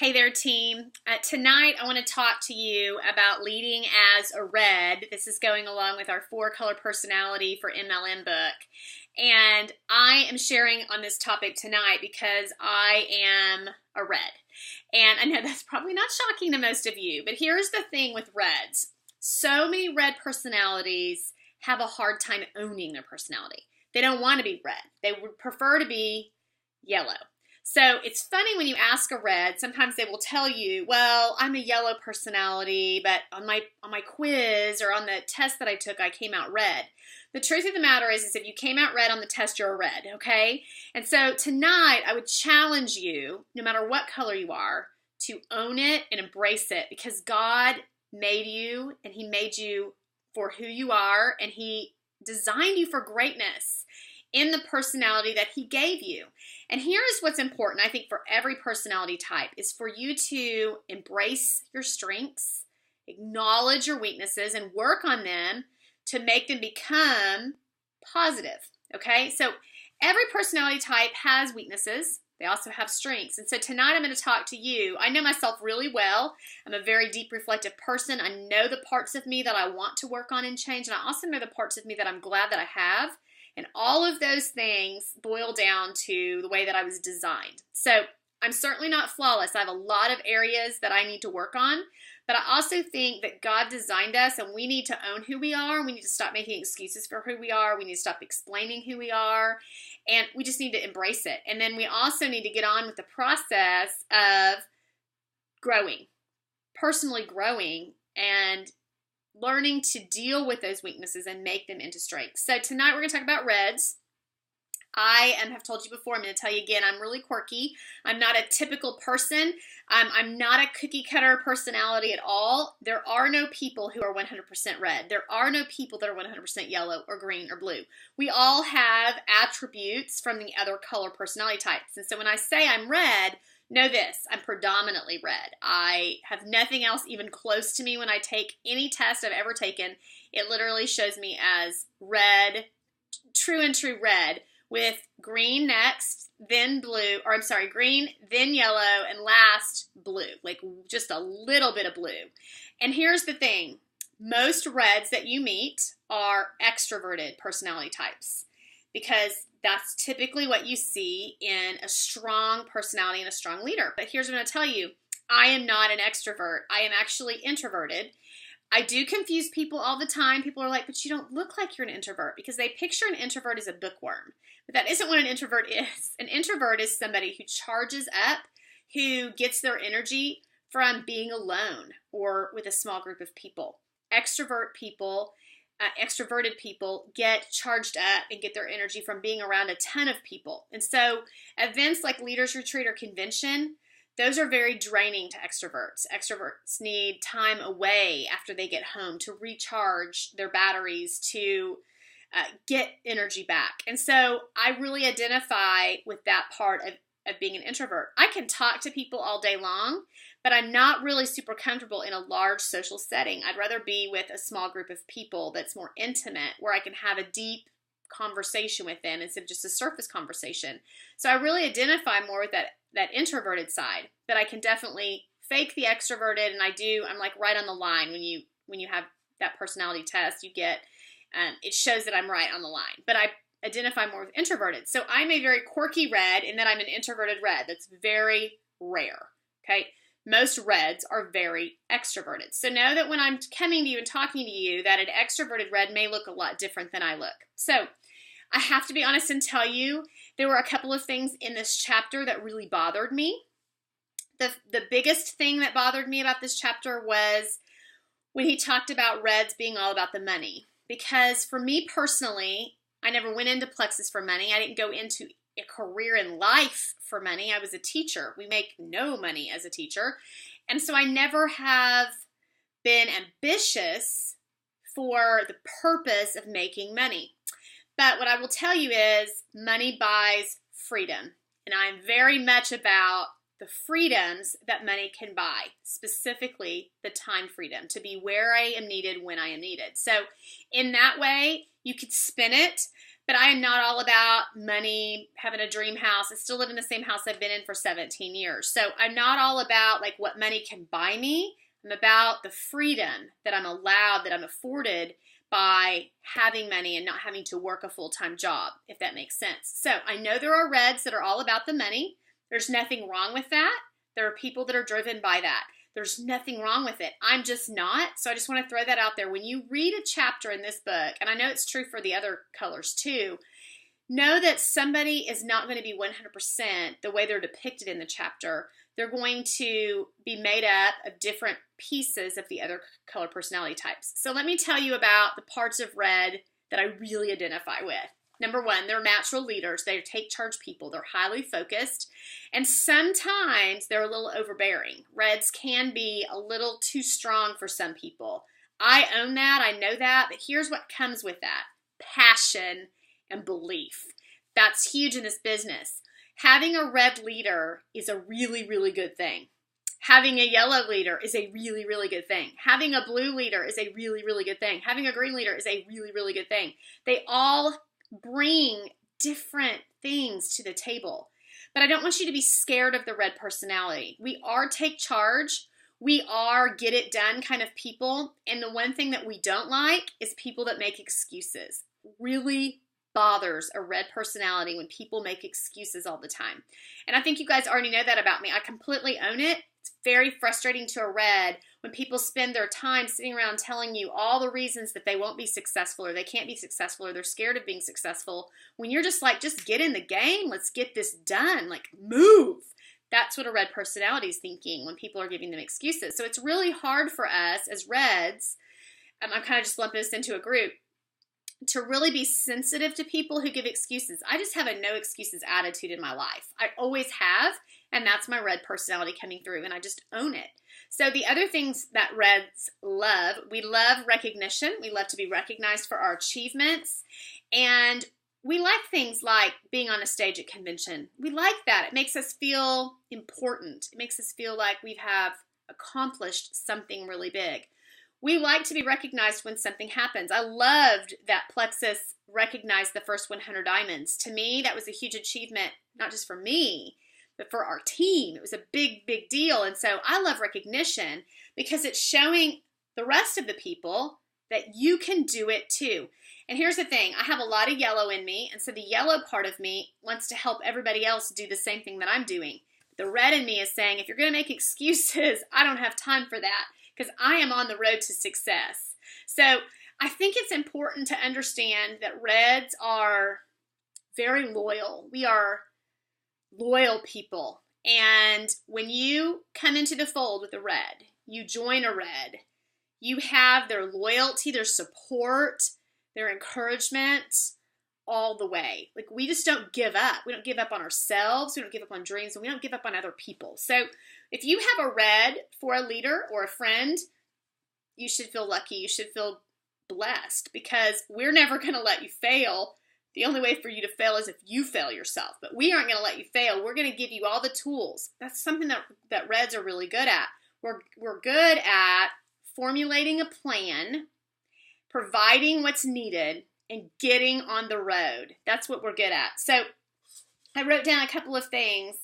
Hey there, team. Tonight, I want to talk to you about leading as a red. This is going along with our 4-color personality for MLM book. And I am sharing on this topic tonight because I am a red. And I know that's probably not shocking to most of you, but here's the thing with reds. So many red personalities have a hard time owning their personality. They don't want to be red. They would prefer to be yellow. So it's funny when you ask a red, sometimes they will tell you, well, I'm a yellow personality, but on my quiz or on the test that I took, I came out red. The truth of the matter is if you came out red on the test, you're a red, okay? And so tonight, I would challenge you, no matter what color you are, to own it and embrace it because God made you and He made you for who you are and He designed you for greatness in the personality that He gave you. And here is what's important, I think, for every personality type is for you to embrace your strengths, acknowledge your weaknesses, and work on them to make them become positive, okay? So every personality type has weaknesses. They also have strengths. And so tonight I'm going to talk to you. I know myself really well. I'm a very deep, reflective person. I know the parts of me that I want to work on and change, and I also know the parts of me that I'm glad that I have. And all of those things boil down to the way that I was designed. So I'm certainly not flawless. I have a lot of areas that I need to work on. But I also think that God designed us and we need to own who we are. We need to stop making excuses for who we are. We need to stop explaining who we are. And we just need to embrace it. And then we also need to get on with the process of growing, personally growing and learning to deal with those weaknesses and make them into strengths. So tonight we're going to talk about reds. I have told you before, I'm going to tell you again, I'm really quirky. I'm not a typical person. I'm not a cookie cutter personality at all. There are no people who are 100% red. There are no people that are 100% yellow or green or blue. We all have attributes from the other color personality types. And so when I say I'm red, know this, I'm predominantly red. I have nothing else even close to me when I take any test I've ever taken. It literally shows me as red, true and true red, with green next, then blue, or I'm sorry, green, then yellow, and last blue, like just a little bit of blue. And here's the thing, most reds that you meet are extroverted personality types because that's typically what you see in a strong personality and a strong leader. But here's what I'm going to tell you. I am not an extrovert. I am actually introverted. I do confuse people all the time. People are like, but you don't look like you're an introvert because they picture an introvert as a bookworm. But that isn't what an introvert is. An introvert is somebody who charges up, who gets their energy from being alone or with a small group of people. Extroverted people get charged up and get their energy from being around a ton of people. And so events like Leaders Retreat or Convention, those are very draining to extroverts. Extroverts need time away after they get home to recharge their batteries, to get energy back. And so I really identify with that part of being an introvert. I can talk to people all day long, but I'm not really super comfortable in a large social setting. I'd rather be with a small group of people that's more intimate, where I can have a deep conversation with them instead of just a surface conversation. So I really identify more with that introverted side, but I can definitely fake the extroverted, and I'm like right on the line. When you have that personality test, you get, it shows that I'm right on the line, but I identify more with introverted. So I'm a very quirky red, and then I'm an introverted red. That's very rare, okay? Most reds are very extroverted. So know that when I'm coming to you and talking to you, that an extroverted red may look a lot different than I look. So I have to be honest and tell you, there were a couple of things in this chapter that really bothered me. The biggest thing that bothered me about this chapter was when he talked about reds being all about the money. Because for me personally, I never went into Plexus for money. I didn't go into a career in life for money. I was a teacher. We make no money as a teacher. And so I never have been ambitious for the purpose of making money. But what I will tell you is money buys freedom. And I'm very much about the freedoms that money can buy, specifically the time freedom to be where I am needed when I am needed. So in that way, you could spin it, But I am not all about money, having a dream house. I still live in the same house I've been in for 17 years. So I'm not all about like what money can buy me. I'm about the freedom that I'm allowed, that I'm afforded by having money and not having to work a full-time job, if that makes sense. So I know there are reds that are all about the money. There's nothing wrong with that. There are people that are driven by that. There's nothing wrong with it. I'm just not. So I just want to throw that out there. When you read a chapter in this book, and I know it's true for the other colors too, know that somebody is not going to be 100% the way they're depicted in the chapter. They're going to be made up of different pieces of the other color personality types. So let me tell you about the parts of red that I really identify with. Number one, they're natural leaders. They take charge people. They're highly focused. And sometimes they're a little overbearing. Reds can be a little too strong for some people. I own that. I know that. But here's what comes with that. Passion and belief. That's huge in this business. Having a red leader is a really, really good thing. Having a yellow leader is a really, really good thing. Having a blue leader is a really, really good thing. Having a green leader is a really, really good thing. They all bring different things to the table. But I don't want you to be scared of the red personality. We are take charge. We are get it done kind of people. And the one thing that we don't like is people that make excuses. Really bothers a red personality when people make excuses all the time. And I think you guys already know that about me. I completely own it. It's very frustrating to a red when people spend their time sitting around telling you all the reasons that they won't be successful or they can't be successful or they're scared of being successful. When you're just like, just get in the game. Let's get this done. Like, move. That's what a red personality is thinking when people are giving them excuses. So it's really hard for us as reds, I'm kind of just lumping us into a group, to really be sensitive to people who give excuses. I just have a no excuses attitude in my life. I always have, and that's my red personality coming through, and I just own it. So the other things that reds love, we love recognition. We love to be recognized for our achievements, and we like things like being on a stage at convention. We like that. It makes us feel important. It makes us feel like we have accomplished something really big. We like to be recognized when something happens. I loved that Plexus recognized the first 100 diamonds. To me, that was a huge achievement, not just for me, but for our team. It was a big, big deal. And so I love recognition because it's showing the rest of the people that you can do it too. And here's the thing. I have a lot of yellow in me. And so the yellow part of me wants to help everybody else do the same thing that I'm doing. The red in me is saying, if you're going to make excuses, I don't have time for that, because I am on the road to success. So I think it's important to understand that reds are very loyal. We are loyal people. And when you come into the fold with a red, you join a red, you have their loyalty, their support, their encouragement all the way. Like, we just don't give up. We don't give up on ourselves. We don't give up on dreams, and we don't give up on other people. So if you have a red for a leader or a friend, you should feel lucky. You should feel blessed, because we're never going to let you fail. The only way for you to fail is if you fail yourself. But we aren't going to let you fail. We're going to give you all the tools. That's something that reds are really good at. We're good at formulating a plan, providing what's needed, and getting on the road. That's what we're good at. So I wrote down a couple of things.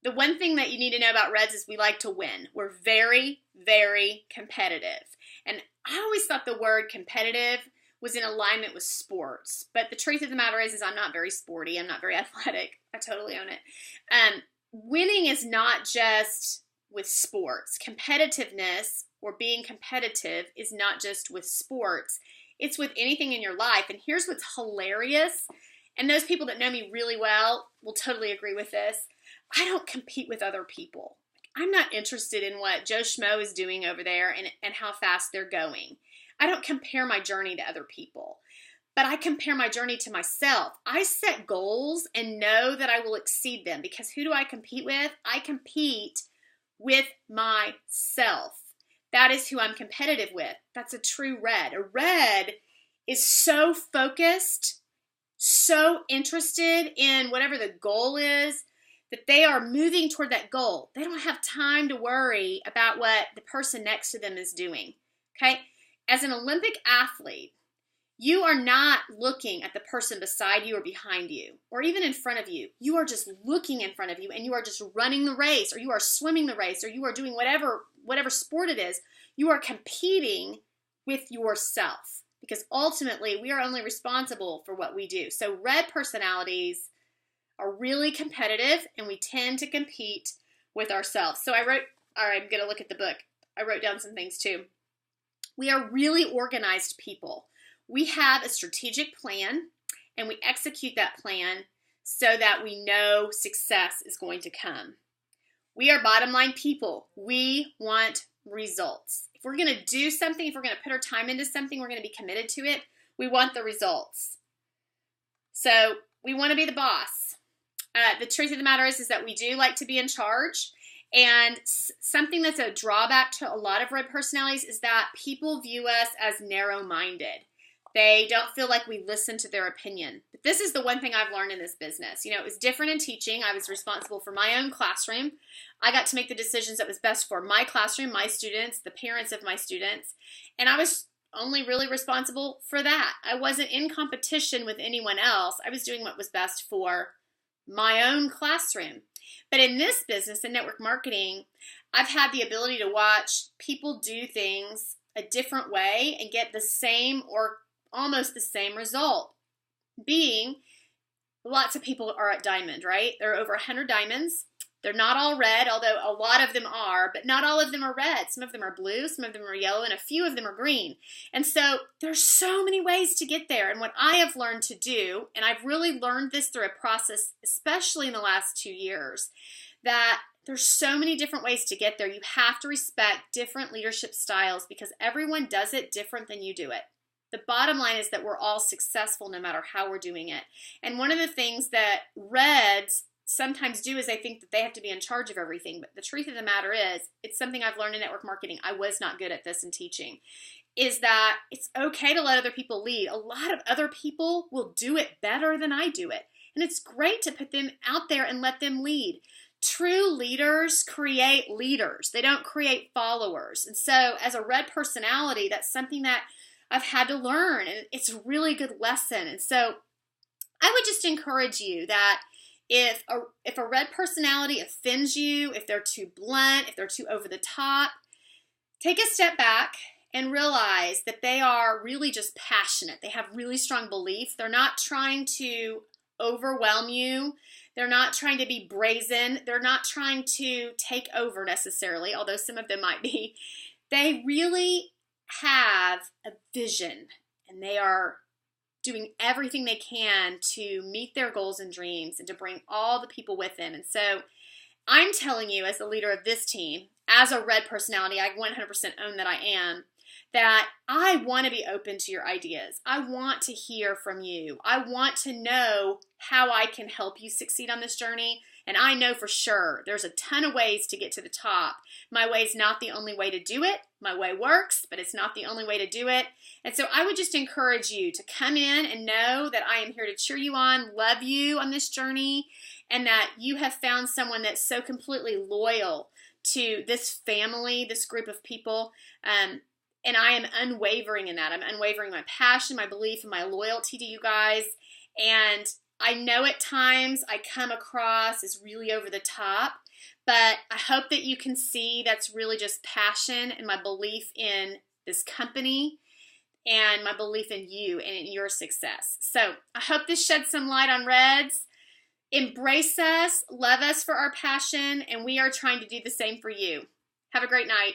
The one thing that you need to know about reds is we like to win. We're very, very competitive. And I always thought the word competitive was in alignment with sports. But the truth of the matter is I'm not very sporty. I'm not very athletic. I totally own it. Winning is not just with sports. Competitiveness, or being competitive, is not just with sports. It's with anything in your life. And here's what's hilarious. And those people that know me really well will totally agree with this. I don't compete with other people. I'm not interested in what Joe Schmo is doing over there and how fast they're going. I don't compare my journey to other people, but I compare my journey to myself. I set goals and know that I will exceed them, because who do I compete with? I compete with myself. That is who I'm competitive with. That's a true red. A red is so focused, so interested in whatever the goal is, that they are moving toward that goal. They don't have time to worry about what the person next to them is doing. Okay? As an Olympic athlete, You are not looking at the person beside you or behind you or even in front of you. You are just looking in front of you, and you are just running the race, or you are swimming the race, or you are doing whatever sport it is. You are competing with yourself, because ultimately we are only responsible for what we do. So red personalities are really competitive, and we tend to compete with ourselves. So I'm going to look at the book. I wrote down some things too. We are really organized people. We have a strategic plan, and we execute that plan so that we know success is going to come. We are bottom line people. We want results. If we're going to do something, if we're going to put our time into something, we're going to be committed to it. We want the results. So we want to be the boss. The truth of the matter is that we do like to be in charge. And something that's a drawback to a lot of red personalities is that people view us as narrow-minded. They don't feel like we listen to their opinion. But this is the one thing I've learned in this business. It was different in teaching. I was responsible for my own classroom. I got to make the decisions that was best for my classroom, my students, the parents of my students. And I was only really responsible for that. I wasn't in competition with anyone else. I was doing what was best for my own classroom. But in this business, in network marketing, I've had the ability to watch people do things a different way and get the same or almost the same result. Being, lots of people are at Diamond, right? There are over 100 diamonds. They're not all red, although a lot of them are, but not all of them are red. Some of them are blue, some of them are yellow, and a few of them are green. And so there's so many ways to get there. And what I have learned to do, and I've really learned this through a process, especially in the last 2 years, that there's so many different ways to get there. You have to respect different leadership styles because everyone does it different than you do it. The bottom line is that we're all successful no matter how we're doing it. And one of the things that reds sometimes do is they think that they have to be in charge of everything. But the truth of the matter is, it's something I've learned in network marketing. I was not good at this in teaching, is that it's okay to let other people lead. A lot of other people will do it better than I do it. And it's great to put them out there and let them lead. True leaders create leaders. They don't create followers. And so as a red personality, that's something that I've had to learn, and it's a really good lesson. And so I would just encourage you that if a red personality offends you, if they're too blunt, if they're too over the top, take a step back and realize that they are really just passionate. They have really strong belief. They're not trying to overwhelm you. They're not trying to be brazen. They're not trying to take over necessarily, although some of them might be. They really have a vision, and they are doing everything they can to meet their goals and dreams and to bring all the people with them. And so I'm telling you, as the leader of this team, as a red personality, I 100% own that I am, that I want to be open to your ideas. I want to hear from you. I want to know how I can help you succeed on this journey. And I know for sure there's a ton of ways to get to the top. My way is not the only way to do it. My way works, but it's not the only way to do it. And so I would just encourage you to come in and know that I am here to cheer you on, love you on this journey, and that you have found someone that's so completely loyal to this family, this group of people. And I am unwavering in that. I'm unwavering in my passion, my belief, and my loyalty to you guys. And I know at times I come across as really over the top, but I hope that you can see that's really just passion and my belief in this company and my belief in you and in your success. So I hope this sheds some light on reds. Embrace us, love us for our passion, and we are trying to do the same for you. Have a great night.